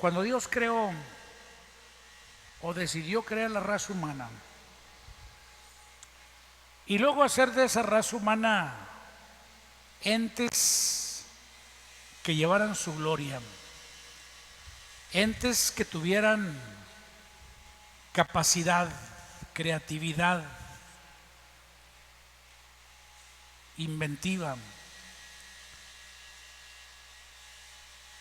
Cuando Dios creó o decidió crear la raza humana y luego hacer de esa raza humana entes que llevaran su gloria, entes que tuvieran capacidad, creatividad, inventiva,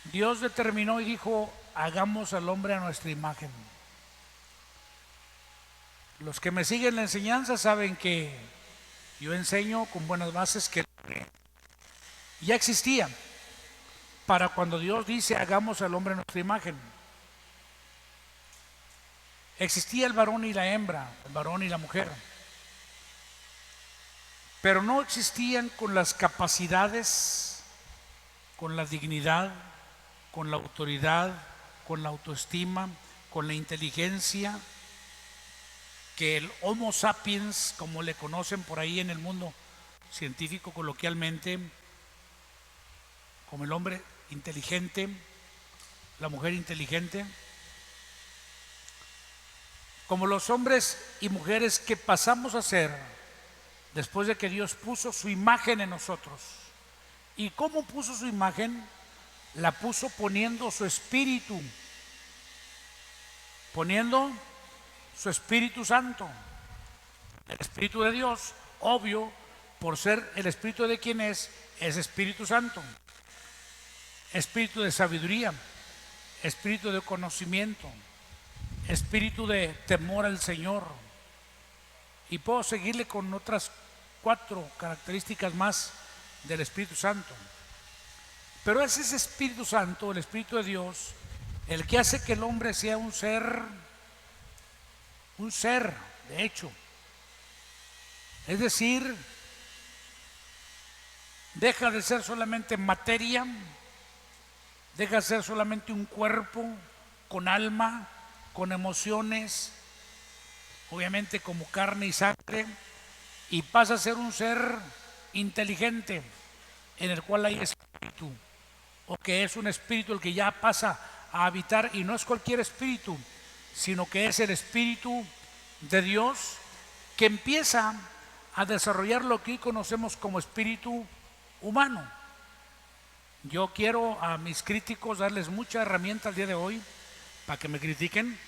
Dios determinó y dijo: hagamos al hombre a nuestra imagen. Los que me siguen la enseñanza saben que yo enseño con buenas bases que ya existía para cuando Dios dice hagamos al hombre a nuestra imagen. Existía el varón y la hembra, el varón y la mujer, pero no existían con las capacidades, con la dignidad, con la autoridad, con la autoestima, con la inteligencia que el Homo sapiens, como le conocen por ahí en el mundo científico coloquialmente, como el hombre inteligente, la mujer inteligente, como los hombres y mujeres que pasamos a ser después de que Dios puso su imagen en nosotros. ¿Y cómo puso su imagen? La puso poniendo su espíritu, poniendo su Espíritu Santo, el Espíritu de Dios, obvio, por ser el Espíritu de quien es Espíritu Santo, Espíritu de sabiduría, Espíritu de conocimiento, Espíritu de temor al Señor. Y puedo seguirle con otras 4 características más del Espíritu Santo. Pero es ese Espíritu Santo, el Espíritu de Dios, el que hace que el hombre sea un ser, de hecho. Es decir, deja de ser solamente materia, deja de ser solamente un cuerpo con alma, con emociones, obviamente como carne y sangre, y pasa a ser un ser inteligente en el cual hay espíritu, o que es un espíritu el que ya pasa a habitar, y no es cualquier espíritu, sino que es el Espíritu de Dios que empieza a desarrollar lo que hoy conocemos como espíritu humano. Yo quiero a mis críticos darles mucha herramienta el día de hoy para que me critiquen,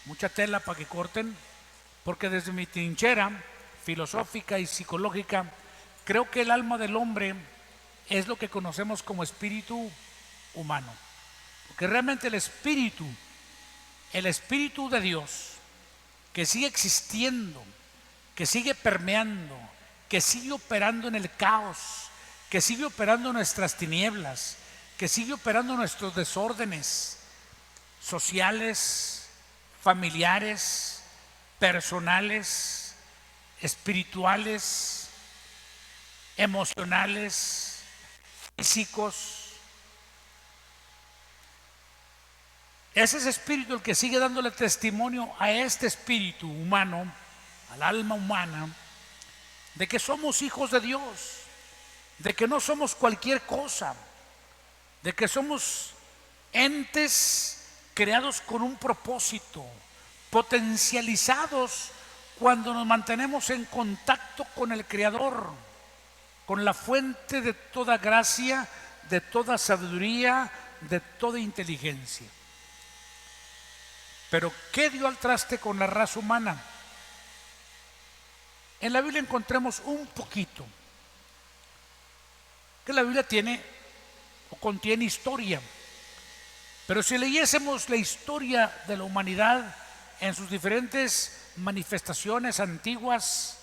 mucha tela para que corten, porque desde mi trinchera filosófica y psicológica creo que el alma del hombre es lo que conocemos como espíritu humano, porque realmente el espíritu de Dios, que sigue existiendo, que sigue permeando, que sigue operando en el caos, que sigue operando en nuestras tinieblas, que sigue operando en nuestros desórdenes sociales, familiares, personales, espirituales, emocionales, físicos. Es ese espíritu el que sigue dándole testimonio a este espíritu humano, al alma humana, de que somos hijos de Dios, de que no somos cualquier cosa, de que somos entes creados con un propósito, potencializados cuando nos mantenemos en contacto con el Creador, con la fuente de toda gracia, de toda sabiduría, de toda inteligencia. Pero ¿qué dio al traste con la raza humana? En la Biblia encontramos un poquito, que la Biblia tiene o contiene historia, pero si leyésemos la historia de la humanidad en sus diferentes manifestaciones antiguas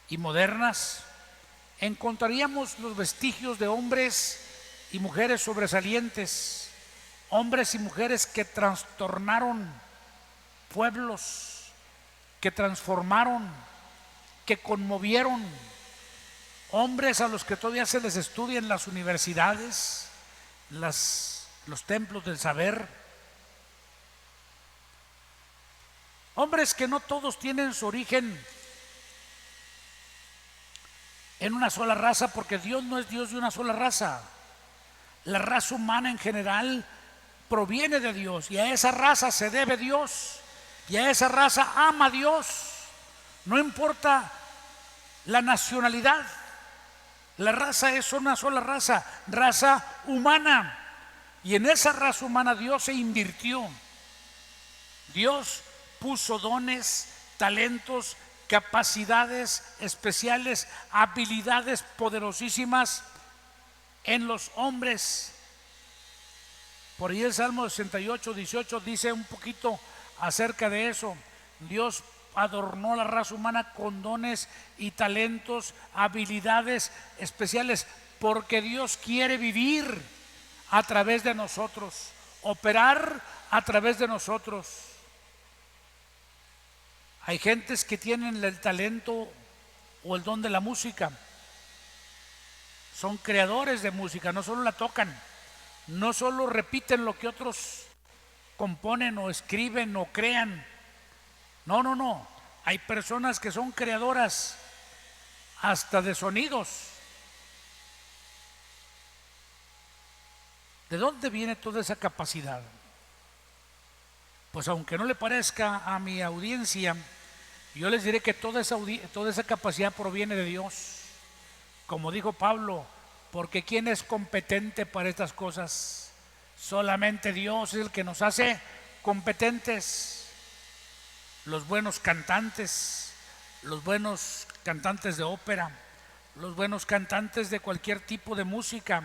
y modernas, encontraríamos los vestigios de hombres y mujeres sobresalientes, hombres y mujeres que trastornaron pueblos, que transformaron, que conmovieron, hombres a los que todavía se les estudia en las universidades, los templos del saber, hombres que no todos tienen su origen en una sola raza, porque Dios no es Dios de una sola raza. La raza humana en general proviene de Dios, y a esa raza se debe Dios, y a esa raza ama Dios. No importa la nacionalidad, la raza es una sola raza, raza humana, y en esa raza humana Dios se invirtió. Dios puso dones, talentos, capacidades especiales, habilidades poderosísimas en los hombres. Por ahí el Salmo 68, 18 dice un poquito acerca de eso. Dios adornó la raza humana con dones y talentos, habilidades especiales, porque Dios quiere vivir a través de nosotros, operar a través de nosotros. Hay gentes que tienen el talento o el don de la música, son creadores de música, no solo la tocan, no solo repiten lo que otros componen o escriben o crean. No. Hay personas que son creadoras hasta de sonidos. ¿De dónde viene toda esa capacidad? Pues aunque no le parezca a mi audiencia, yo les diré que toda esa capacidad proviene de Dios. Como dijo Pablo, porque ¿quién es competente para estas cosas? Solamente Dios es el que nos hace competentes. Los buenos cantantes de ópera, los buenos cantantes de cualquier tipo de música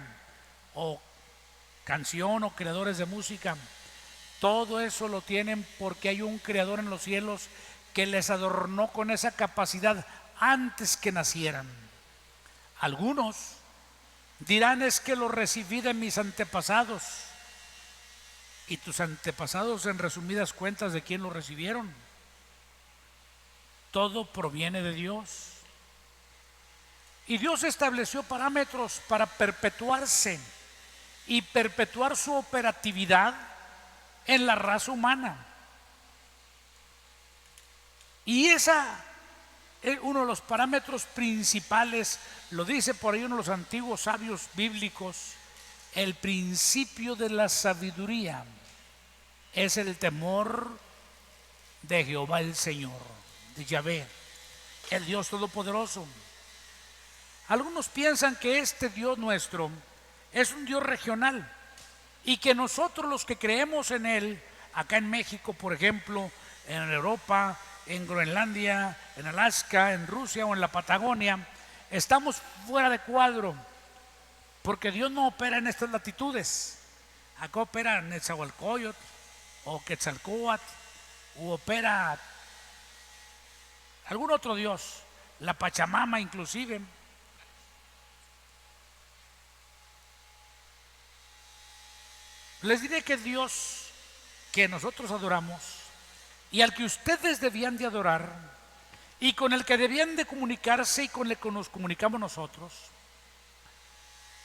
o canción o creadores de música, todo eso lo tienen porque hay un creador en los cielos que les adornó con esa capacidad antes que nacieran. Algunos dirán: es que lo recibí de mis antepasados. ¿Y tus antepasados, en resumidas cuentas, de quién lo recibieron? Todo proviene de Dios. Y Dios estableció parámetros para perpetuarse y perpetuar su operatividad en la raza humana. Y esa es uno de los parámetros principales, lo dice por ahí uno de los antiguos sabios bíblicos: el principio de la sabiduría es el temor de Jehová el Señor, de Yahvé, el Dios Todopoderoso. Algunos piensan que este Dios nuestro es un Dios regional y que nosotros, los que creemos en Él, acá en México, por ejemplo, en Europa, en Groenlandia, en Alaska, en Rusia o en la Patagonia, estamos fuera de cuadro, porque Dios no opera en estas latitudes. Acá opera Netzahualcóyotl o Quetzalcóatl, o opera algún otro dios, la Pachamama inclusive. Les diré que Dios que nosotros adoramos y al que ustedes debían de adorar y con el que debían de comunicarse y con el que nos comunicamos nosotros,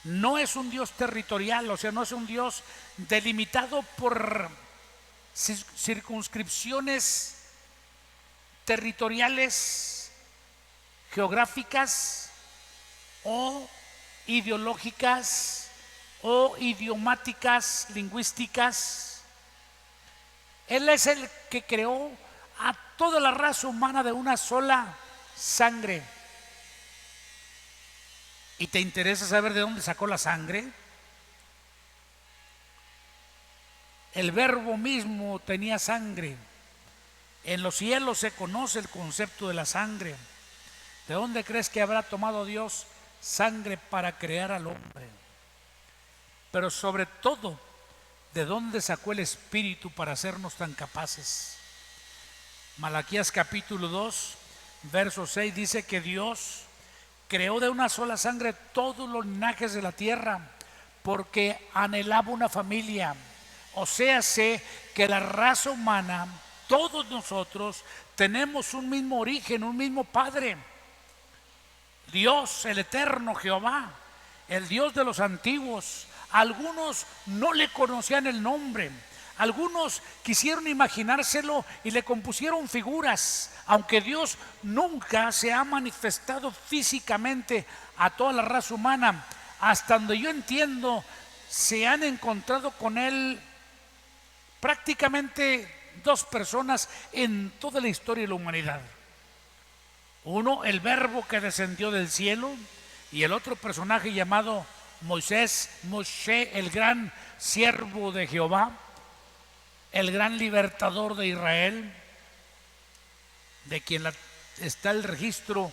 no es un Dios territorial, o sea, no es un Dios delimitado por circunscripciones territoriales, geográficas o ideológicas o idiomáticas, lingüísticas. Él es el que creó a toda la raza humana de una sola sangre. ¿Y te interesa saber de dónde sacó la sangre? El Verbo mismo tenía sangre. En los cielos se conoce el concepto de la sangre. ¿De dónde crees que habrá tomado Dios sangre para crear al hombre? Pero sobre todo, ¿de dónde sacó el Espíritu para hacernos tan capaces? Malaquías capítulo 2, verso 6 dice que Dios creó de una sola sangre todos los linajes de la tierra, porque anhelaba una familia. O sea, sé que la raza humana, todos nosotros, tenemos un mismo origen, un mismo Padre. Dios, el eterno Jehová, el Dios de los antiguos. Algunos no le conocían el nombre, algunos quisieron imaginárselo y le compusieron figuras, aunque Dios nunca se ha manifestado físicamente a toda la raza humana. Hasta donde yo entiendo, se han encontrado con Él prácticamente dos personas en toda la historia de la humanidad. Uno, el Verbo que descendió del cielo, y el otro personaje llamado Moisés, Moshe, el gran siervo de Jehová, el gran libertador de Israel, de quien está el registro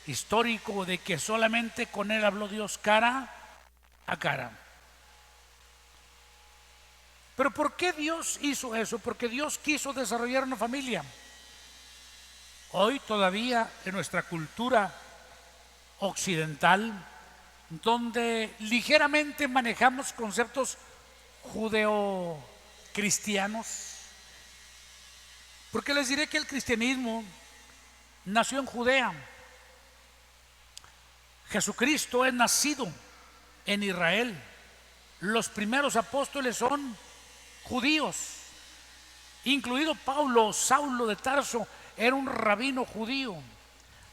histórico de que solamente con él habló Dios cara a cara. Pero ¿por qué Dios hizo eso? Porque Dios quiso desarrollar una familia. Hoy todavía en nuestra cultura occidental, donde ligeramente manejamos conceptos judeocristianos, porque les diré que el cristianismo nació en Judea. Jesucristo es nacido en Israel. Los primeros apóstoles son judíos, incluido Pablo. Saulo de Tarso era un rabino judío.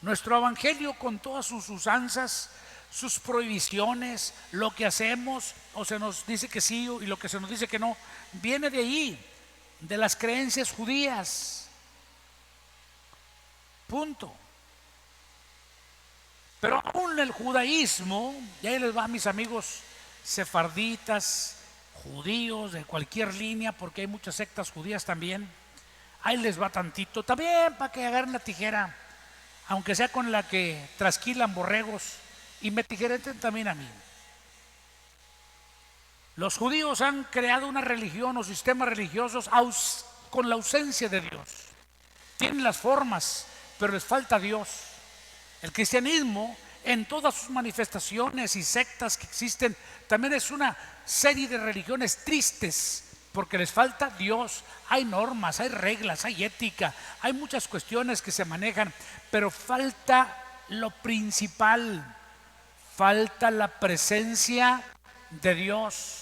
Nuestro evangelio, con todas sus usanzas, sus prohibiciones, lo que hacemos o se nos dice que sí y lo que se nos dice que no, viene de ahí, de las creencias judías. Punto. Pero aún el judaísmo, y ahí les va a mis amigos sefarditas, judíos de cualquier línea, porque hay muchas sectas judías también, ahí les va tantito, también para que agarren la tijera, aunque sea con la que trasquilan borregos, y me tijereten también a mí. Los judíos han creado una religión o sistemas religiosos con la ausencia de Dios. Tienen las formas, pero les falta Dios. El cristianismo, en todas sus manifestaciones y sectas que existen, también es una serie de religiones tristes, porque les falta Dios. Hay normas, hay reglas, hay ética, hay muchas cuestiones que se manejan, pero falta lo principal, falta la presencia de Dios.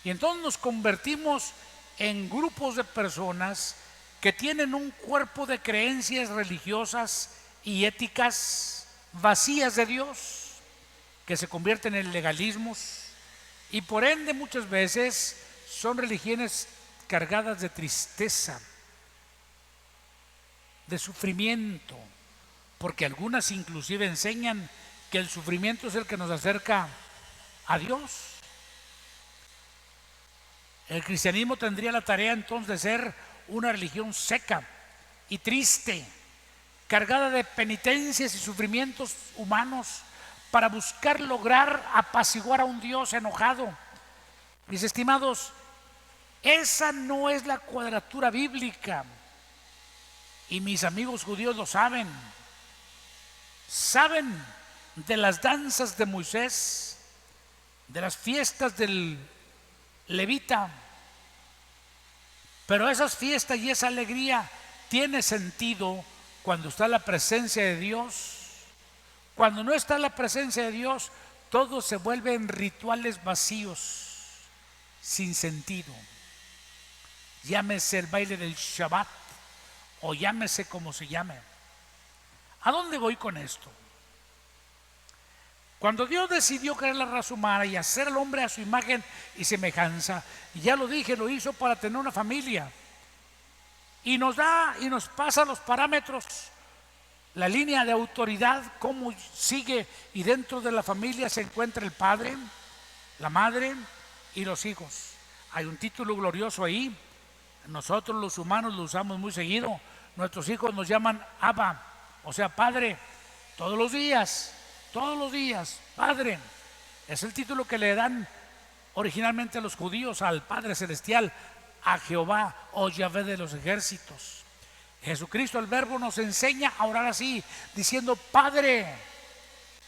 Y entonces nos convertimos en grupos de personas que tienen un cuerpo de creencias religiosas y éticas vacías de Dios, que se convierten en legalismos, y por ende muchas veces son religiones cargadas de tristeza, de sufrimiento, porque algunas inclusive enseñan que el sufrimiento es el que nos acerca a Dios. El cristianismo tendría la tarea entonces de ser una religión seca y triste, cargada de penitencias y sufrimientos humanos para buscar lograr apaciguar a un Dios enojado. Mis estimados, esa no es la cuadratura bíblica, y mis amigos judíos lo saben. Saben de las danzas de Moisés, de las fiestas del levita, pero esas fiestas y esa alegría tiene sentido cuando está la presencia de Dios. Cuando no está la presencia de Dios, todo se vuelve en rituales vacíos, sin sentido. Llámese el baile del Shabbat o llámese como se llame. ¿A dónde voy con esto? Cuando Dios decidió crear la raza humana y hacer al hombre a su imagen y semejanza, y ya lo dije, lo hizo para tener una familia, y nos da y nos pasa los parámetros, la línea de autoridad, cómo sigue, y dentro de la familia se encuentra el padre, la madre y los hijos. Hay un título glorioso ahí. Nosotros los humanos lo usamos muy seguido. Nuestros hijos nos llaman Abba, o sea, Padre, todos los días, Padre. Es el título que le dan originalmente a los judíos al Padre Celestial, a Jehová o Yahvé de los ejércitos. Jesucristo, el Verbo, nos enseña a orar así, diciendo: Padre,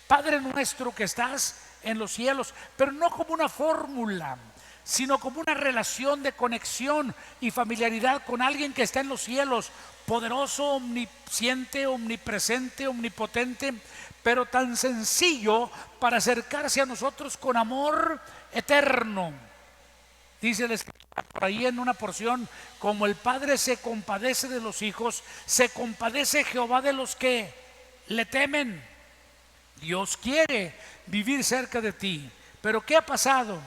Padre nuestro que estás en los cielos, pero no como una fórmula, sino como una relación de conexión y familiaridad con alguien que está en los cielos, poderoso, omnisciente, omnipresente, omnipotente, pero tan sencillo para acercarse a nosotros con amor eterno. Dice el Escritura por ahí en una porción: como el Padre se compadece de los hijos, se compadece Jehová de los que le temen. Dios quiere vivir cerca de ti. Pero ¿qué ha pasado?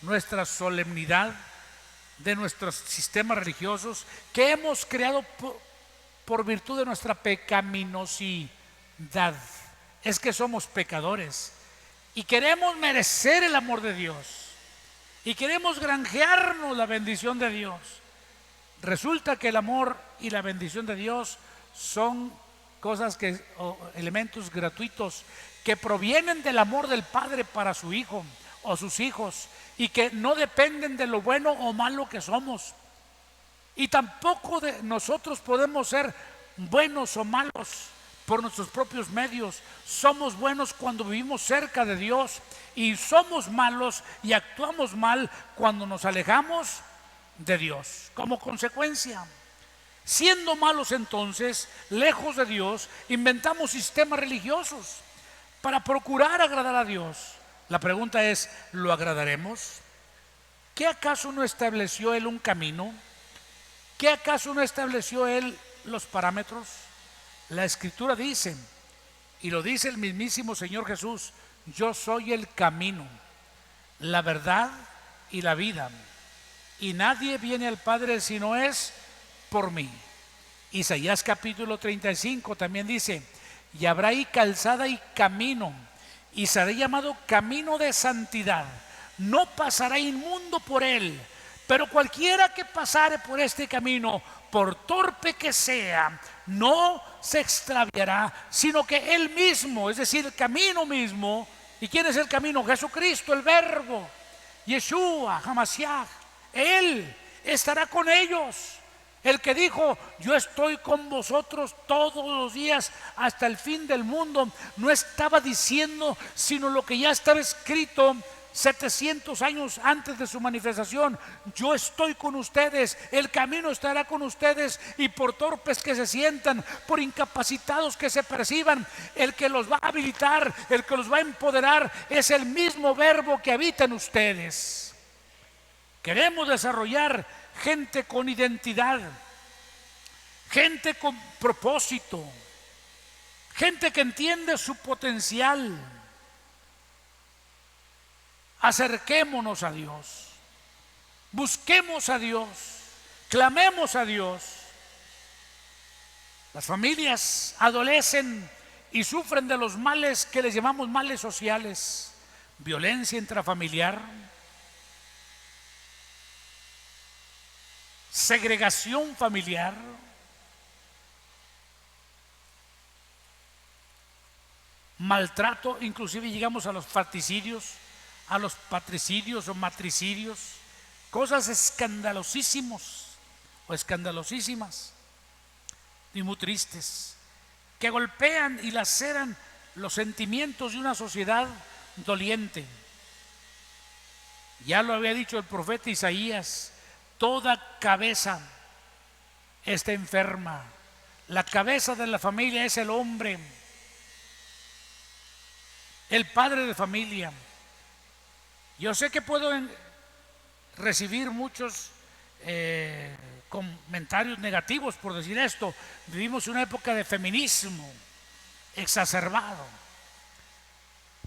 Nuestra solemnidad de nuestros sistemas religiosos que hemos creado por virtud de nuestra pecaminosidad. Es que somos pecadores y queremos merecer el amor de Dios y queremos granjearnos la bendición de Dios. Resulta que el amor y la bendición de Dios son cosas o elementos gratuitos que provienen del amor del Padre para su Hijo o sus hijos, y que no dependen de lo bueno o malo que somos, y tampoco de nosotros podemos ser buenos o malos por nuestros propios medios. Somos buenos cuando vivimos cerca de Dios, y somos malos y actuamos mal cuando nos alejamos de Dios. Como consecuencia, siendo malos entonces, lejos de Dios, inventamos sistemas religiosos para procurar agradar a Dios. La pregunta es, ¿lo agradaremos? ¿Qué acaso no estableció Él un camino? ¿Qué acaso no estableció Él los parámetros? La Escritura dice, y lo dice el mismísimo Señor Jesús: yo soy el camino, la verdad y la vida, y nadie viene al Padre si no es por mí. Isaías capítulo 35 también dice: y habrá ahí calzada y camino, y será llamado camino de santidad. No pasará inmundo por él, pero cualquiera que pasare por este camino, por torpe que sea, no se extraviará, sino que él mismo, es decir, el camino mismo. ¿Y quién es el camino? Jesucristo, el Verbo, Yeshua, Hamashiach. Él estará con ellos. El que dijo: yo estoy con vosotros todos los días hasta el fin del mundo, no estaba diciendo sino lo que ya estaba escrito 700 años antes de su manifestación. Yo estoy con ustedes, el camino estará con ustedes, y por torpes que se sientan, por incapacitados que se perciban, el que los va a habilitar, el que los va a empoderar, es el mismo Verbo que habita en ustedes. Queremos desarrollar gente con identidad, gente con propósito, gente que entiende su potencial. Acerquémonos a Dios, busquemos a Dios, clamemos a Dios. Las familias adolecen y sufren de los males que les llamamos males sociales: violencia intrafamiliar, segregación familiar, maltrato, inclusive llegamos a los fratricidios, a los patricidios o matricidios, cosas escandalosísimas y muy tristes, que golpean y laceran los sentimientos de una sociedad doliente. Ya lo había dicho el profeta Isaías: toda cabeza está enferma. La cabeza de la familia es el hombre, el padre de familia. Yo sé que puedo recibir muchos comentarios negativos por decir esto. Vivimos una época de feminismo exacerbado.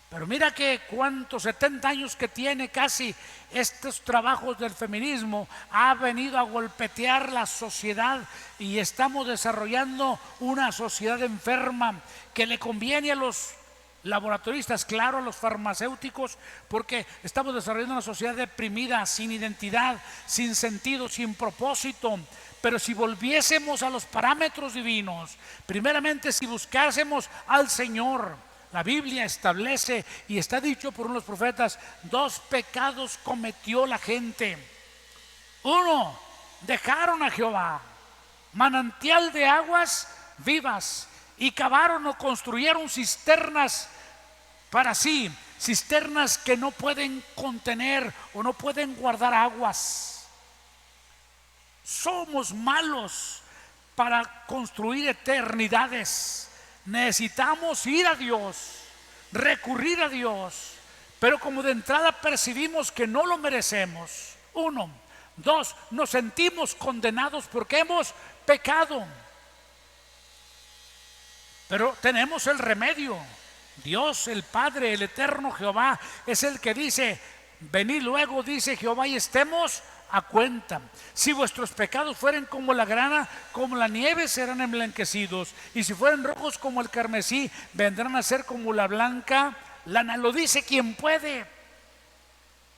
Pero mira que cuántos 70 años que tiene casi estos trabajos del feminismo, ha venido a golpetear la sociedad, y estamos desarrollando una sociedad enferma que le conviene a los laboratoristas, claro, a los farmacéuticos, porque estamos desarrollando una sociedad deprimida, sin identidad, sin sentido, sin propósito. Pero si volviésemos a los parámetros divinos, primeramente si buscásemos al Señor, la Biblia establece, y está dicho por unos profetas: dos pecados cometió la gente. Uno, dejaron a Jehová, manantial de aguas vivas, y cavaron o construyeron cisternas para sí, cisternas que no pueden contener o no pueden guardar aguas. Somos malos para construir eternidades. Necesitamos ir a Dios, recurrir a Dios, pero como de entrada percibimos que no lo merecemos. Uno. Dos, nos sentimos condenados porque hemos pecado. Pero tenemos el remedio. Dios, el Padre, el eterno Jehová, es el que dice: venid luego, dice Jehová, y estemos a cuenta. Si vuestros pecados fueren como la grana, como la nieve serán emblanquecidos, y si fueren rojos como el carmesí, vendrán a ser como la blanca lana. Lo dice quien puede,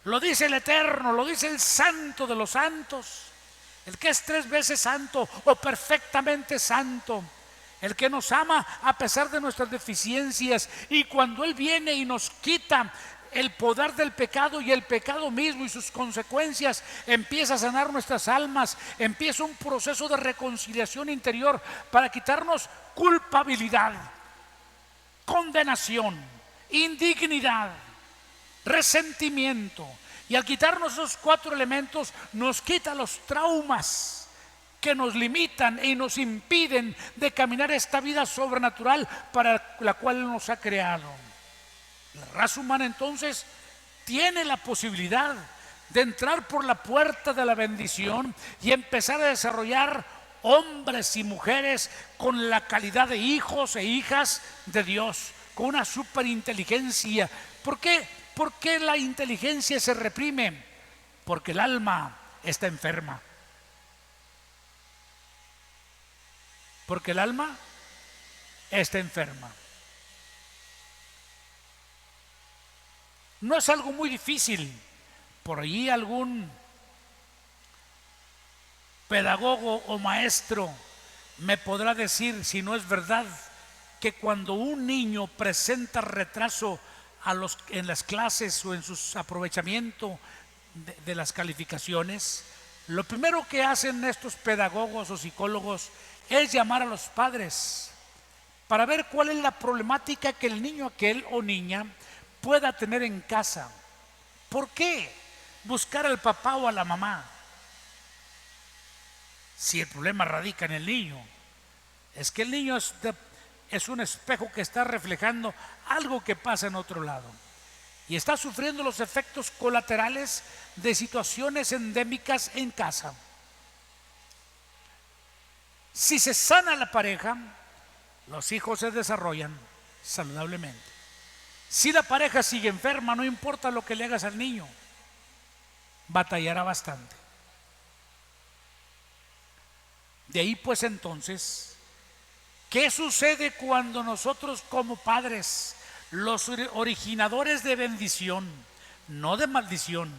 lo dice el Eterno, lo dice el Santo de los santos, el que es 3 veces santo o perfectamente santo, el que nos ama a pesar de nuestras deficiencias. Y cuando Él viene y nos quita el poder del pecado y el pecado mismo y sus consecuencias, empieza a sanar nuestras almas, empieza un proceso de reconciliación interior para quitarnos culpabilidad, condenación, indignidad, resentimiento. Y al quitarnos esos 4 elementos, nos quita los traumas que nos limitan y nos impiden de caminar esta vida sobrenatural para la cual Él nos ha creado. La raza humana entonces tiene la posibilidad de entrar por la puerta de la bendición y empezar a desarrollar hombres y mujeres con la calidad de hijos e hijas de Dios, con una superinteligencia. ¿Por qué? ¿Por qué la inteligencia se reprime? Porque el alma está enferma. Porque el alma está enferma. No es algo muy difícil. Por allí algún pedagogo o maestro me podrá decir, si no es verdad, que cuando un niño presenta retraso en las clases o en su aprovechamiento de las calificaciones, lo primero que hacen estos pedagogos o psicólogos es llamar a los padres para ver cuál es la problemática que el niño aquel o niña pueda tener en casa. ¿Por qué buscar al papá o a la mamá? Si el problema radica en el niño, es que el niño es un espejo que está reflejando algo que pasa en otro lado y está sufriendo los efectos colaterales de situaciones endémicas en casa. Si se sana la pareja, los hijos se desarrollan saludablemente. Si la pareja sigue enferma, no importa lo que le hagas al niño, batallará bastante. De ahí pues entonces, ¿qué sucede cuando nosotros como padres, los originadores de bendición, no de maldición,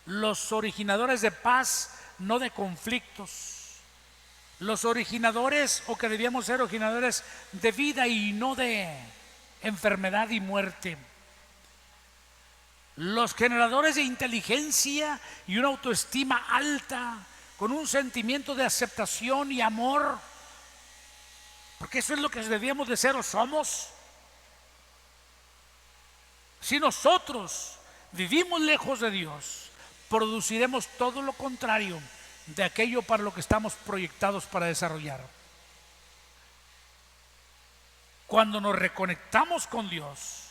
los originadores de paz, no de conflictos, los originadores, o que debíamos ser originadores de vida y no de enfermedad y muerte, los generadores de inteligencia y una autoestima alta, con un sentimiento de aceptación y amor, porque eso es lo que debíamos de ser o somos? Si nosotros vivimos lejos de Dios, produciremos todo lo contrario de aquello para lo que estamos proyectados para desarrollar. Cuando nos reconectamos con Dios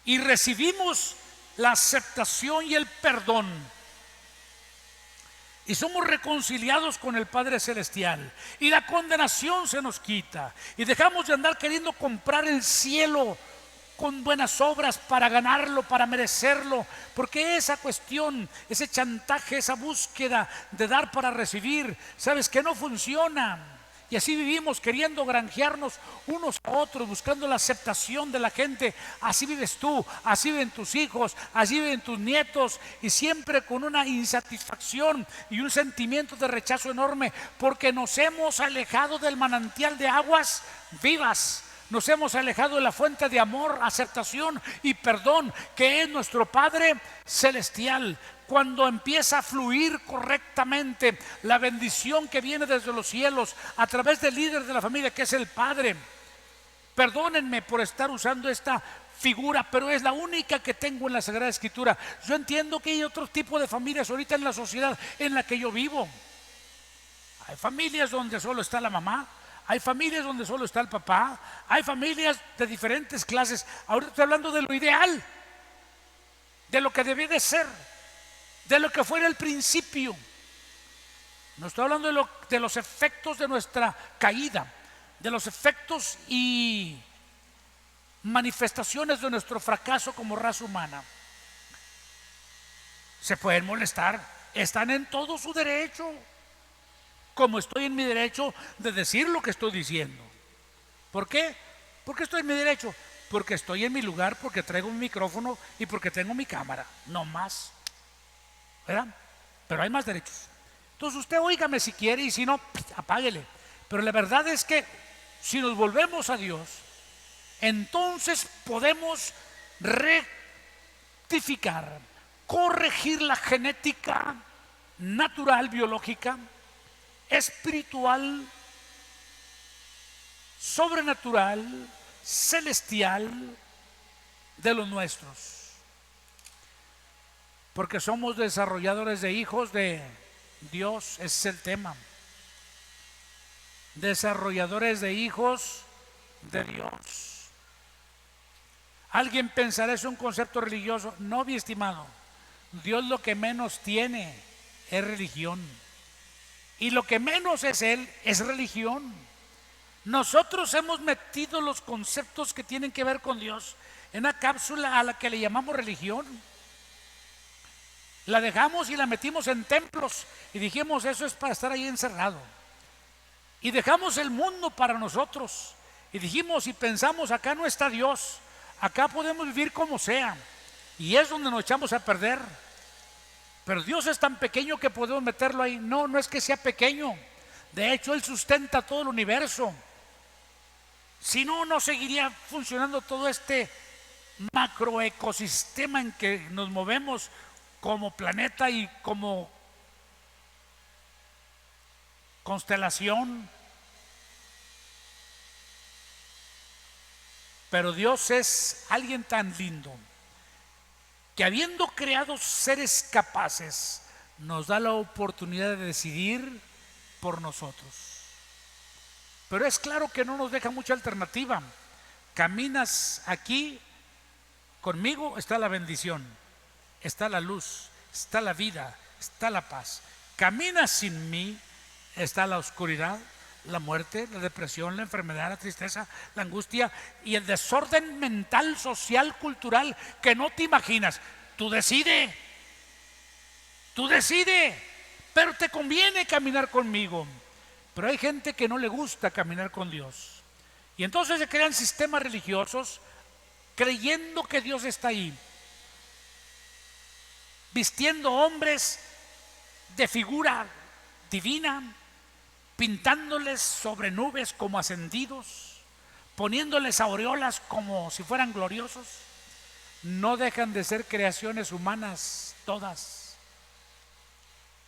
y recibimos la aceptación y el perdón y somos reconciliados con el Padre Celestial y la condenación se nos quita y dejamos de andar queriendo comprar el cielo con buenas obras para ganarlo, para merecerlo, porque esa cuestión, ese chantaje, esa búsqueda de dar para recibir, sabes que no funciona. Y así vivimos queriendo granjearnos unos a otros, buscando la aceptación de la gente. Así vives tú, así viven tus hijos, así viven tus nietos, y siempre con una insatisfacción y un sentimiento de rechazo enorme, porque nos hemos alejado del manantial de aguas vivas. Nos hemos alejado de la fuente de amor, aceptación y perdón que es nuestro Padre Celestial. Cuando empieza a fluir correctamente la bendición que viene desde los cielos a través del líder de la familia, que es el Padre. Perdónenme por estar usando esta figura, pero es la única que tengo en la Sagrada Escritura. Yo entiendo que hay otro tipo de familias ahorita en la sociedad en la que yo vivo. Hay familias donde solo está la mamá, hay familias donde solo está el papá, hay familias de diferentes clases. Ahorita estoy hablando de lo ideal, de lo que debe de ser, de lo que fue en el principio. No estoy hablando de los efectos de nuestra caída, de los efectos y manifestaciones de nuestro fracaso como raza humana. se pueden molestar, están en todo su derecho, como estoy en mi derecho de decir lo que estoy diciendo. ¿Por qué? Porque estoy en mi derecho, porque estoy en mi lugar, porque traigo un micrófono y porque tengo mi cámara, no más, ¿verdad? Pero hay más derechos. Entonces usted óigame si quiere y si no, apáguele. Pero la verdad es que si nos volvemos a Dios, entonces podemos rectificar, corregir la genética natural, biológica, espiritual, sobrenatural, celestial de los nuestros. Porque somos desarrolladores de hijos de Dios, ese es el tema. Desarrolladores de hijos de Dios. Alguien pensará es un concepto religioso. No, mi estimado. Dios lo que menos tiene es religión. Y lo que menos es Él es religión. Nosotros hemos metido los conceptos que tienen que ver con Dios en una cápsula a la que le llamamos religión. La dejamos y la metimos en templos y dijimos eso es para estar ahí encerrado. Y dejamos el mundo para nosotros y dijimos y pensamos acá no está Dios, acá podemos vivir como sea y es donde nos echamos a perder. Pero Dios es tan pequeño que podemos meterlo ahí. No, no es que sea pequeño, de hecho Él sustenta todo el universo. Si no, no seguiría funcionando todo este macroecosistema en que nos movemos como planeta y como constelación. Pero Dios es alguien tan lindo que habiendo creado seres capaces, nos da la oportunidad de decidir por nosotros. Pero es claro que no nos deja mucha alternativa. Caminas aquí conmigo, está la bendición, está la luz, está la vida, está la paz. Caminas sin mí, está la oscuridad, la muerte, la depresión, la enfermedad, la tristeza, la angustia y el desorden mental, social, cultural que no te imaginas. Tú decide, pero te conviene caminar conmigo. Pero hay gente que no le gusta caminar con Dios y entonces se crean sistemas religiosos creyendo que Dios está ahí, vistiendo hombres de figura divina, pintándoles sobre nubes como ascendidos, poniéndoles aureolas como si fueran gloriosos. No dejan de ser creaciones humanas todas.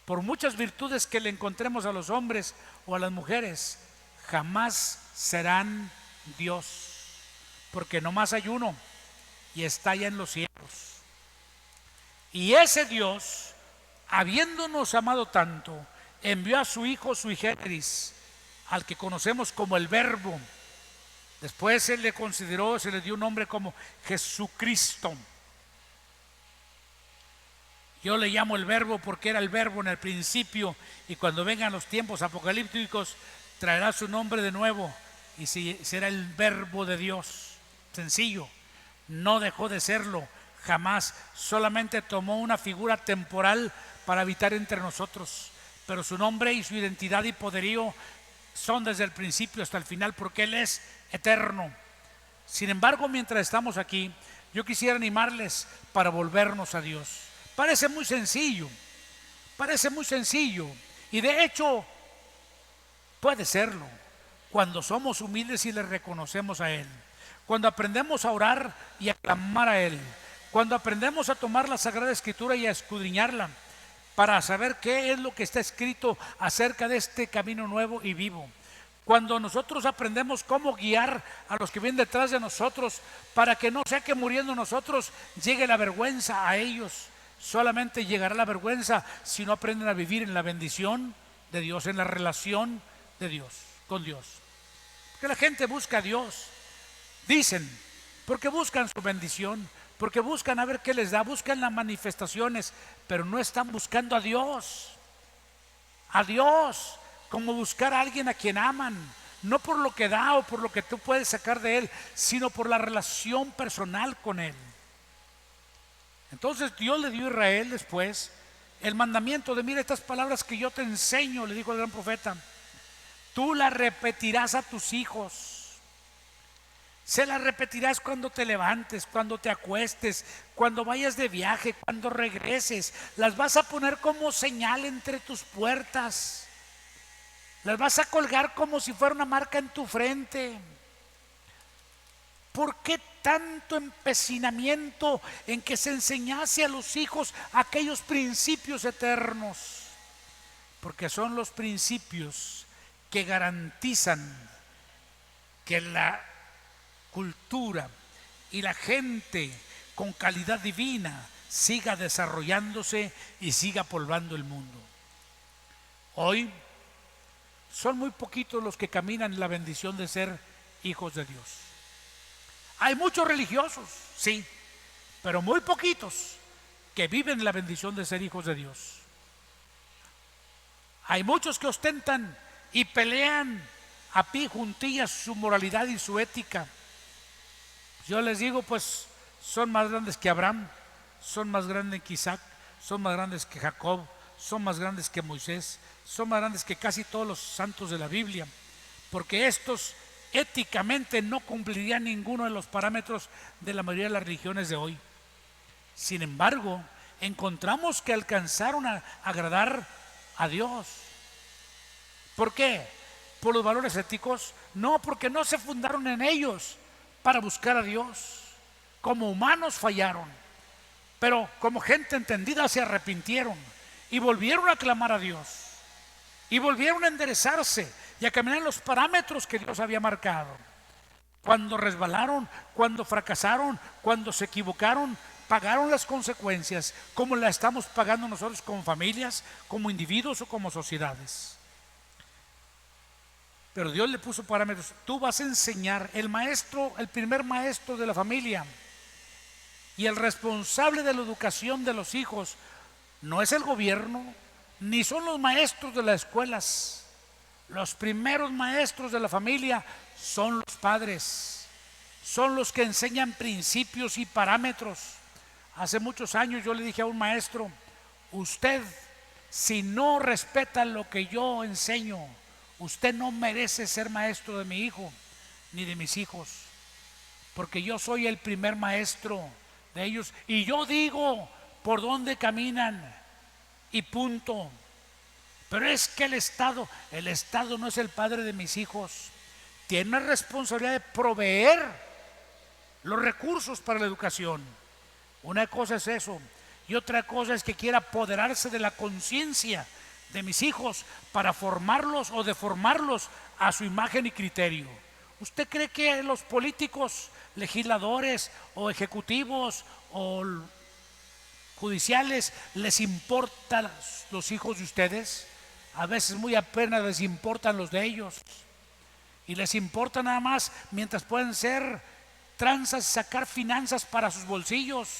Por muchas virtudes que le encontremos a los hombres o a las mujeres, jamás serán Dios, porque nomás hay uno y está allá en los cielos. Y ese Dios, habiéndonos amado tanto, envió a su Hijo sui generis, al que conocemos como el Verbo. Después se le consideró, se le dio un nombre como Jesucristo. Yo le llamo el Verbo porque era el Verbo en el principio y cuando vengan los tiempos apocalípticos traerá su nombre de nuevo y será el Verbo de Dios. Sencillo, no dejó de serlo jamás, solamente tomó una figura temporal para habitar entre nosotros, pero su nombre y su identidad y poderío son desde el principio hasta el final porque Él es eterno. Sin embargo, mientras estamos aquí, yo quisiera animarles para volvernos a Dios. Parece muy sencillo y de hecho puede serlo cuando somos humildes y le reconocemos a Él, cuando aprendemos a orar y a clamar a Él, cuando aprendemos a tomar la Sagrada Escritura y a escudriñarla para saber qué es lo que está escrito acerca de este camino nuevo y vivo. Cuando nosotros aprendemos cómo guiar a los que vienen detrás de nosotros para que no sea que muriendo nosotros llegue la vergüenza a ellos. Solamente llegará la vergüenza si no aprenden a vivir en la bendición de Dios, en la relación de Dios, con Dios. Porque la gente busca a Dios, dicen, porque buscan su bendición, porque buscan a ver qué les da, buscan las manifestaciones, pero no están buscando a Dios, como buscar a alguien a quien aman, no por lo que da o por lo que tú puedes sacar de Él, sino por la relación personal con Él. Entonces Dios le dio a Israel después el mandamiento de: mira, estas palabras que yo te enseño, le dijo el gran profeta, tú las repetirás a tus hijos. Se las repetirás cuando te levantes, cuando te acuestes, cuando vayas de viaje, cuando regreses. Las vas a poner como señal entre tus puertas. Las vas a colgar como si fuera una marca en tu frente. ¿Por qué tanto empecinamiento en que se enseñase a los hijos aquellos principios eternos? Porque son los principios que garantizan que la cultura y la gente con calidad divina siga desarrollándose y siga poblando el mundo. Hoy son muy poquitos los que caminan en la bendición de ser hijos de Dios. Hay muchos religiosos, sí, pero muy poquitos que viven la bendición de ser hijos de Dios. Hay muchos que ostentan y pelean a pie juntillas su moralidad y su ética. Yo les digo, pues son más grandes que Abraham, son más grandes que Isaac, son más grandes que Jacob, son más grandes que Moisés, son más grandes que casi todos los santos de la Biblia, porque estos éticamente no cumplirían ninguno de los parámetros de la mayoría de las religiones de hoy. Sin embargo, encontramos que alcanzaron a agradar a Dios. ¿Por qué? ¿Por los valores éticos? No, porque no se fundaron en ellos para buscar a Dios. Como humanos fallaron, pero como gente entendida se arrepintieron y volvieron a clamar a Dios y volvieron a enderezarse y a caminar en los parámetros que Dios había marcado. Cuando resbalaron, cuando fracasaron, cuando se equivocaron, pagaron las consecuencias, como la estamos pagando nosotros como familias, como individuos o como sociedades. Pero Dios le puso parámetros. Tú vas a enseñar. El maestro, el primer maestro de la familia y el responsable de la educación de los hijos no es el gobierno, ni son los maestros de las escuelas. Los primeros maestros de la familia son los padres. Son los que enseñan principios y parámetros. Hace muchos años yo le dije a un maestro: usted, si no respeta lo que yo enseño, usted no merece ser maestro de mi hijo ni de mis hijos, porque yo soy el primer maestro de ellos y yo digo por dónde caminan y punto. Pero es que el Estado no es el padre de mis hijos. Tiene una responsabilidad de proveer los recursos para la educación. Una cosa es eso, y otra cosa es que quiera apoderarse de la conciencia de mis hijos para formarlos o deformarlos a su imagen y criterio. ¿Usted cree que los políticos, legisladores o ejecutivos o judiciales les importan los hijos de ustedes? A veces muy apenas les importan los de ellos, y les importa nada más mientras pueden ser tranzas y sacar finanzas para sus bolsillos,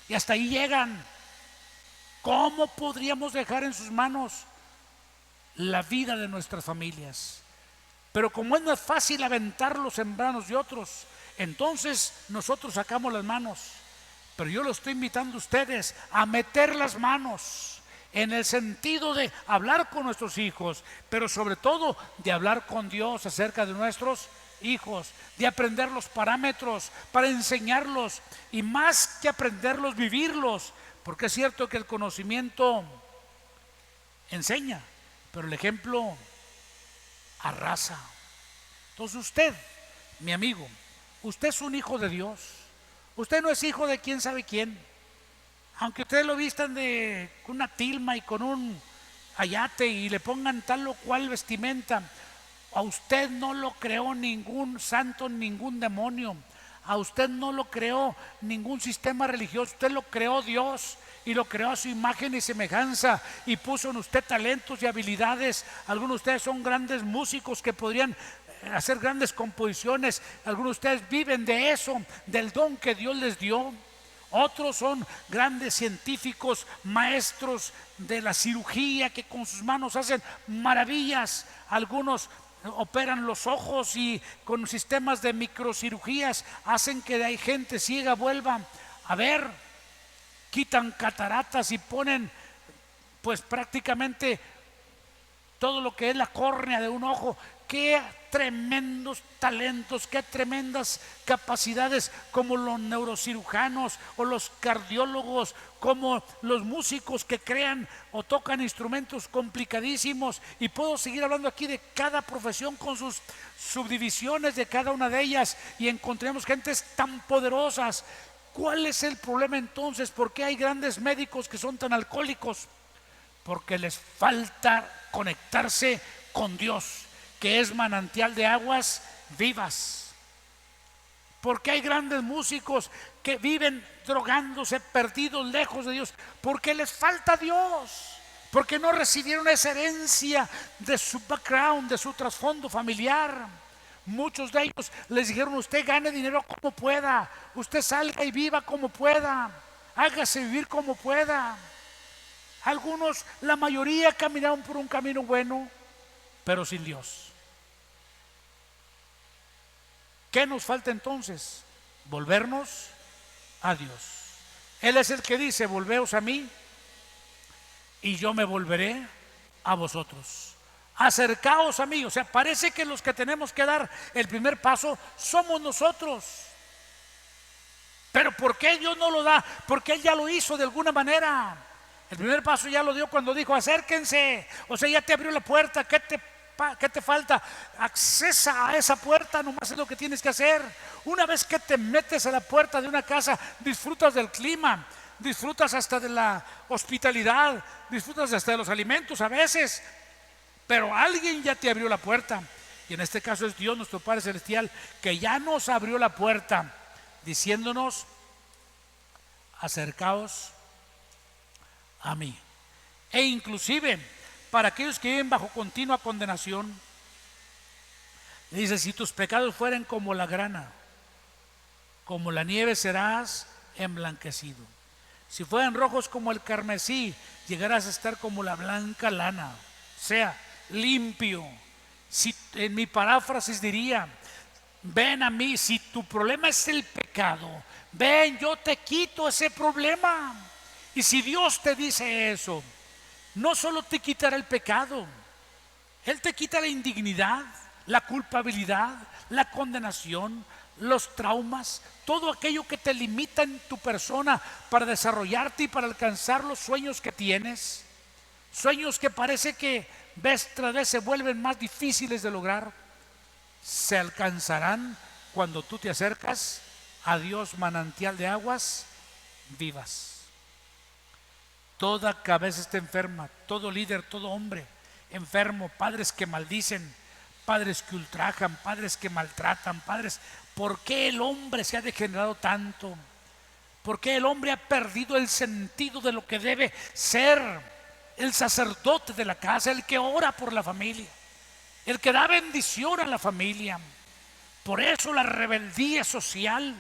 y hasta ahí llegan. ¿Cómo podríamos dejar en sus manos la vida de nuestras familias? Pero como es más fácil aventarlos en manos de otros, entonces nosotros sacamos las manos. Pero yo los estoy invitando a ustedes a meter las manos en el sentido de hablar con nuestros hijos, pero sobre todo de hablar con Dios acerca de nuestros hijos, de aprender los parámetros para enseñarlos, y más que aprenderlos, vivirlos. Porque es cierto que el conocimiento enseña, pero el ejemplo arrasa. Entonces usted, mi amigo, usted es un hijo de Dios. Usted no es hijo de quién sabe quién. Aunque ustedes lo vistan con una tilma y con un ayate y le pongan tal o cual vestimenta, a usted no lo creó ningún santo, ningún demonio. A usted no lo creó ningún sistema religioso. Usted lo creó Dios, y lo creó a su imagen y semejanza, y puso en usted talentos y habilidades. Algunos de ustedes son grandes músicos que podrían hacer grandes composiciones. Algunos de ustedes viven de eso, del don que Dios les dio. Otros son grandes científicos, maestros de la cirugía, que con sus manos hacen maravillas. Algunos operan los ojos y con sistemas de microcirugías hacen que de ahí gente ciega vuelva a ver. quitan cataratas y ponen pues prácticamente todo lo que es la córnea de un ojo. Qué tremendos talentos, qué tremendas capacidades, como los neurocirujanos o los cardiólogos, como los músicos que crean o tocan instrumentos complicadísimos. Y puedo seguir hablando aquí de cada profesión con sus subdivisiones de cada una de ellas, y encontremos gentes tan poderosas. ¿Cuál es el problema entonces? ¿Por qué hay grandes médicos que son tan alcohólicos? Porque les falta conectarse con Dios, que es manantial de aguas vivas. Porque hay grandes músicos que viven drogándose, perdidos, lejos de Dios, porque les falta Dios, porque no recibieron esa herencia de su background, de su trasfondo familiar. Muchos de ellos les dijeron: usted gane dinero como pueda, usted salga y viva como pueda, hágase vivir como pueda. Algunos, la mayoría, caminaron por un camino bueno, pero sin Dios. ¿Qué nos falta entonces? Volvernos a Dios. Él es el que dice: volveos a mí y yo me volveré a vosotros. Acercaos a mí. O sea, parece que los que tenemos que dar el primer paso somos nosotros. Pero ¿por qué Dios no lo da? Porque Él ya lo hizo de alguna manera. El primer paso ya lo dio cuando dijo: acérquense. O sea, ya te abrió la puerta. ¿Qué te falta? Accesa a esa puerta, nomás es lo que tienes que hacer. Una vez que te metes a la puerta de una casa, disfrutas del clima, disfrutas hasta de la hospitalidad, disfrutas hasta de los alimentos a veces. Pero alguien ya te abrió la puerta, y en este caso es Dios, nuestro Padre Celestial, que ya nos abrió la puerta diciéndonos: acercaos a mí. E inclusive para aquellos que viven bajo continua condenación, le dice: si tus pecados fueren como la grana, como la nieve serás emblanquecido. Si fueran rojos como el carmesí, llegarás a estar como la blanca lana. O sea, limpio. Si en mi paráfrasis diría: ven a mí. Si tu problema es el pecado, ven, yo te quito ese problema. Y si Dios te dice eso, no solo te quitará el pecado, Él te quita la indignidad, la culpabilidad, la condenación, los traumas, todo aquello que te limita en tu persona para desarrollarte y para alcanzar los sueños que tienes. Sueños que parece que vez tras vez se vuelven más difíciles de lograr, se alcanzarán cuando tú te acercas a Dios, manantial de aguas vivas. Toda cabeza está enferma, todo líder, todo hombre enfermo, padres que maldicen, padres que ultrajan, padres que maltratan, padres. ¿Por qué el hombre se ha degenerado tanto? ¿Por qué el hombre ha perdido el sentido de lo que debe ser el sacerdote de la casa, el que ora por la familia, el que da bendición a la familia? Por eso la rebeldía social,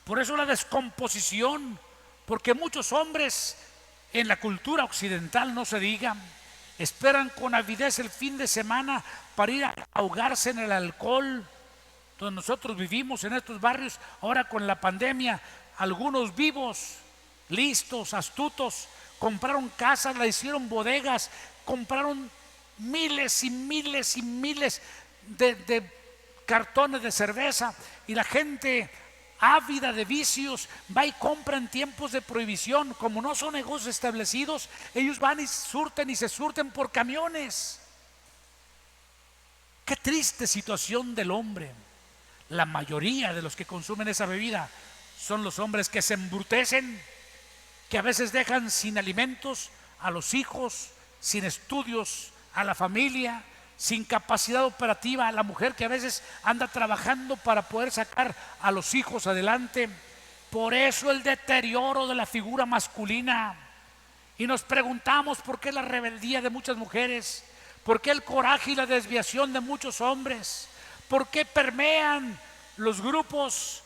por eso la descomposición, porque muchos hombres en la cultura occidental, no se diga, esperan con avidez el fin de semana para ir a ahogarse en el alcohol. Donde nosotros vivimos en estos barrios, ahora con la pandemia, algunos vivos, listos, astutos, compraron casas, la hicieron bodegas, compraron miles y miles y miles de cartones de cerveza, y la gente ávida de vicios va y compra en tiempos de prohibición. Como no son negocios establecidos, ellos van y se surten por camiones. Qué triste situación del hombre. La mayoría de los que consumen esa bebida son los hombres que se embrutecen, que a veces dejan sin alimentos a los hijos, sin estudios a la familia, sin capacidad operativa a la mujer, que a veces anda trabajando para poder sacar a los hijos adelante. Por eso el deterioro de la figura masculina. Y nos preguntamos: ¿por qué la rebeldía de muchas mujeres? ¿Por qué el coraje y la desviación de muchos hombres? ¿Por qué permean los grupos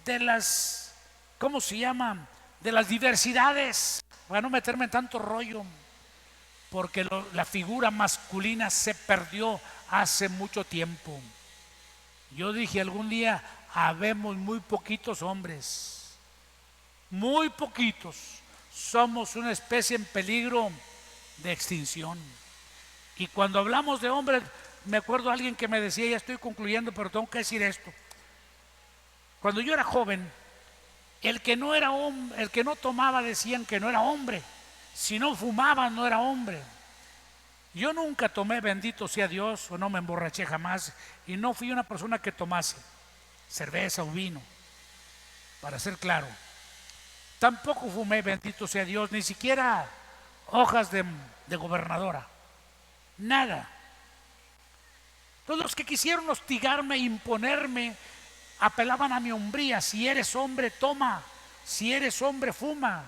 de las, ¿cómo se llaman?, de las diversidades? Para no meterme en tanto rollo. Porque la figura masculina se perdió hace mucho tiempo. Yo dije algún día: habemos muy poquitos hombres. muy poquitos, somos una especie en peligro de extinción. Y cuando hablamos de hombres, me acuerdo a alguien que me decía, ya estoy concluyendo, pero tengo que decir esto. Cuando yo era joven, el que no era hombre, el que no tomaba, decían que no era hombre. Si no fumaba, no era hombre. Yo nunca tomé, bendito sea Dios, o no me emborraché jamás, y no fui una persona que tomase cerveza o vino, para ser claro. Tampoco fumé, bendito sea Dios, ni siquiera hojas de gobernadora, nada. Todos los que quisieron hostigarme, imponerme, apelaban a mi hombría. Si eres hombre, toma; si eres hombre, fuma.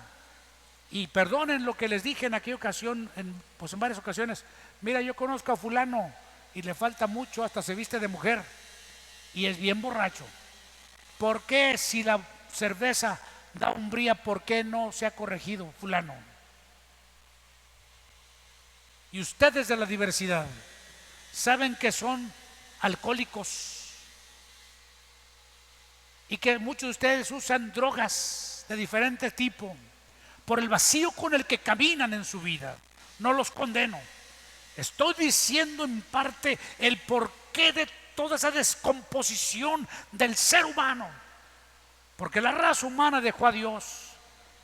Y perdonen lo que les dije en aquella ocasión, pues en varias ocasiones. Mira, yo conozco a fulano y le falta mucho, hasta se viste de mujer y es bien borracho. ¿Por qué, si la cerveza da hombría, por qué no se ha corregido fulano? Y ustedes de la diversidad saben que son alcohólicos y que muchos de ustedes usan drogas de diferente tipo por el vacío con el que caminan en su vida. No los condeno. Estoy diciendo en parte el porqué de toda esa descomposición del ser humano. Porque la raza humana dejó a Dios.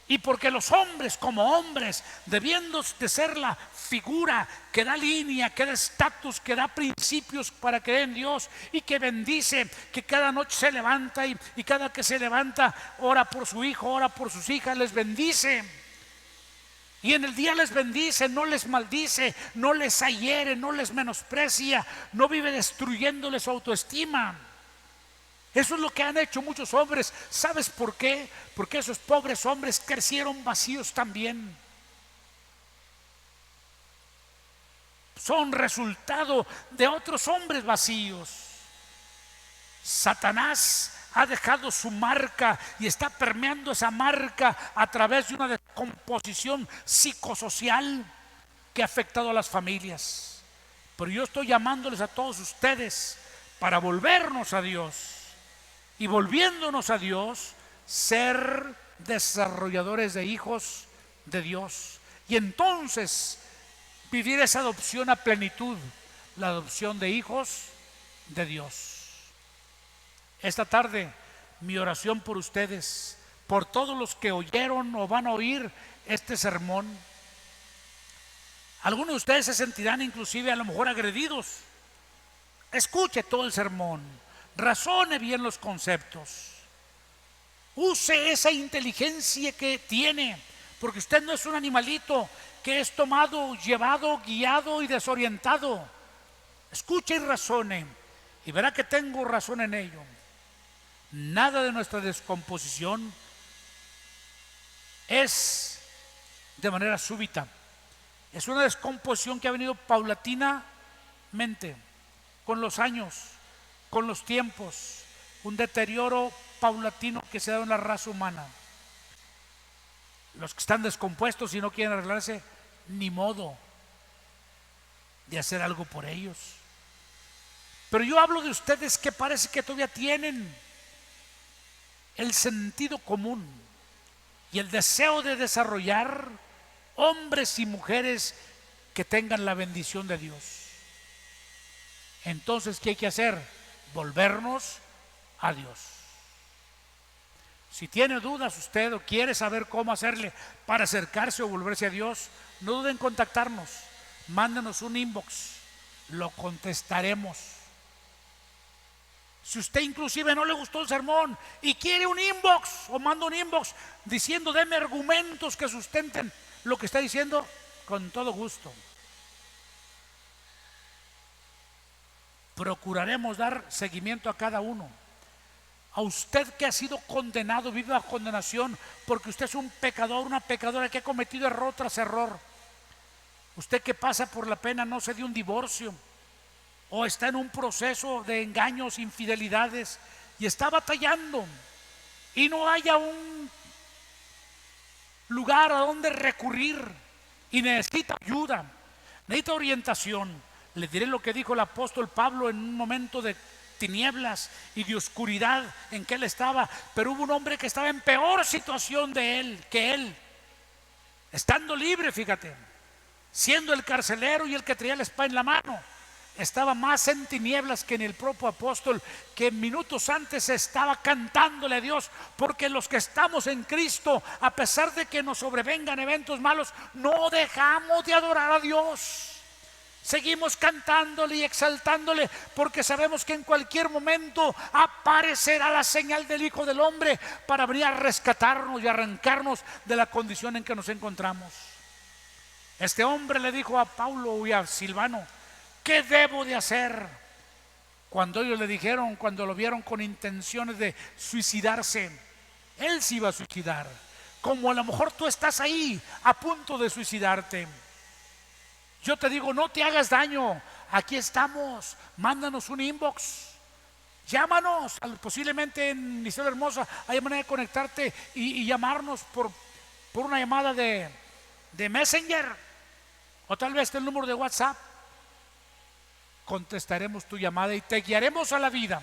Y porque los hombres, como hombres, debiendo de ser la figura que da línea, que da estatus, que da principios para creer en Dios y que bendice, que cada noche se levanta y cada que se levanta ora por su hijo, ora por sus hijas, les bendice. Y en el día les bendice, no les maldice, no les hiere, no les menosprecia, no vive destruyéndoles su autoestima. Eso es lo que han hecho muchos hombres. ¿Sabes por qué? Porque esos pobres hombres crecieron vacíos también. Son resultado de otros hombres vacíos. Satanás ha dejado su marca y está permeando esa marca a través de una descomposición psicosocial que ha afectado a las familias. Pero yo estoy llamándoles a todos ustedes para volvernos a Dios. Y volviéndonos a Dios, ser desarrolladores de hijos de Dios. Y entonces vivir esa adopción a plenitud, la adopción de hijos de Dios. Esta tarde, mi oración por ustedes, por todos los que oyeron o van a oír este sermón. Algunos de ustedes se sentirán inclusive a lo mejor agredidos. Escuche todo el sermón. Razone bien los conceptos. Use esa inteligencia que tiene, porque usted no es un animalito que es tomado, llevado, guiado y desorientado. Escuche y razone y verá que tengo razón en ello. Nada de nuestra descomposición es de manera súbita. Es una descomposición que ha venido paulatinamente con los años, con los tiempos, un deterioro paulatino que se da en la raza humana. Los que están descompuestos y no quieren arreglarse, ni modo de hacer algo por ellos. Pero yo hablo de ustedes que parece que todavía tienen el sentido común y el deseo de desarrollar hombres y mujeres que tengan la bendición de Dios. Entonces, ¿qué hay que hacer? Volvernos a Dios. Si tiene dudas usted o quiere saber cómo hacerle para acercarse o volverse a Dios, no duden en contactarnos. Mándenos un inbox, lo contestaremos. Si usted inclusive no le gustó el sermón y quiere un inbox, o manda un inbox diciendo deme argumentos que sustenten lo que está diciendo, con todo gusto. Procuraremos dar seguimiento a cada uno. A usted que ha sido condenado, vive bajo condenación porque usted es un pecador, una pecadora que ha cometido error tras error. Usted que pasa por la pena, no se dio un divorcio o está en un proceso de engaños, infidelidades y está batallando y no haya un lugar a donde recurrir y necesita ayuda, necesita orientación. Le diré lo que dijo el apóstol Pablo en un momento de tinieblas y de oscuridad en que él estaba, pero hubo un hombre que estaba en peor situación de él que él, estando libre, fíjate, siendo el carcelero y el que traía la espada en la mano. Estaba más en tinieblas que ni el propio apóstol, que minutos antes estaba cantándole a Dios, porque los que estamos en Cristo, a pesar de que nos sobrevengan eventos malos, no dejamos de adorar a Dios. Seguimos cantándole y exaltándole, porque sabemos que en cualquier momento aparecerá la señal del Hijo del Hombre para venir a rescatarnos y arrancarnos de la condición en que nos encontramos. Este hombre le dijo a Pablo y a Silvano: ¿qué debo de hacer? Cuando ellos le dijeron, cuando lo vieron con intenciones de suicidarse, él se iba a suicidar, como a lo mejor tú estás ahí a punto de suicidarte. Yo te digo, no te hagas daño, aquí estamos, mándanos un inbox, llámanos, posiblemente en Isla Hermosa hay manera de conectarte y llamarnos por una llamada de Messenger, o tal vez el número de WhatsApp. Contestaremos tu llamada y te guiaremos a la vida,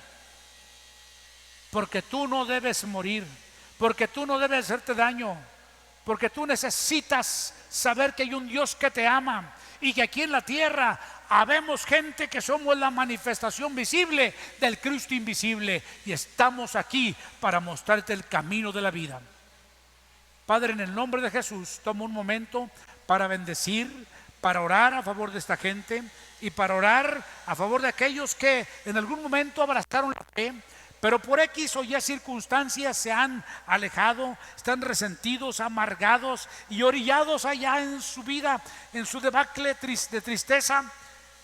porque tú no debes morir, porque tú no debes hacerte daño, porque tú necesitas saber que hay un Dios que te ama y que aquí en la tierra habemos gente que somos la manifestación visible del Cristo invisible, y estamos aquí para mostrarte el camino de la vida. Padre, en el nombre de Jesús, toma un momento para bendecir, para orar a favor de esta gente y para orar a favor de aquellos que en algún momento abrazaron la fe, pero por X o Y circunstancias se han alejado, están resentidos, amargados y orillados allá en su vida, en su debacle de tristeza.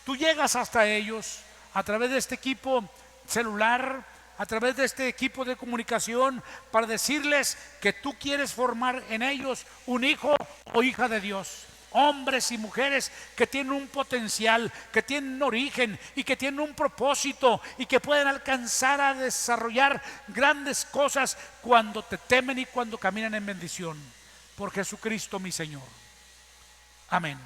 Tú llegas hasta ellos a través de este equipo celular, a través de este equipo de comunicación, para decirles que tú quieres formar en ellos un hijo o hija de Dios. Hombres y mujeres que tienen un potencial, que tienen un origen y que tienen un propósito y que pueden alcanzar a desarrollar grandes cosas cuando te temen y cuando caminan en bendición. Por Jesucristo mi Señor. Amén.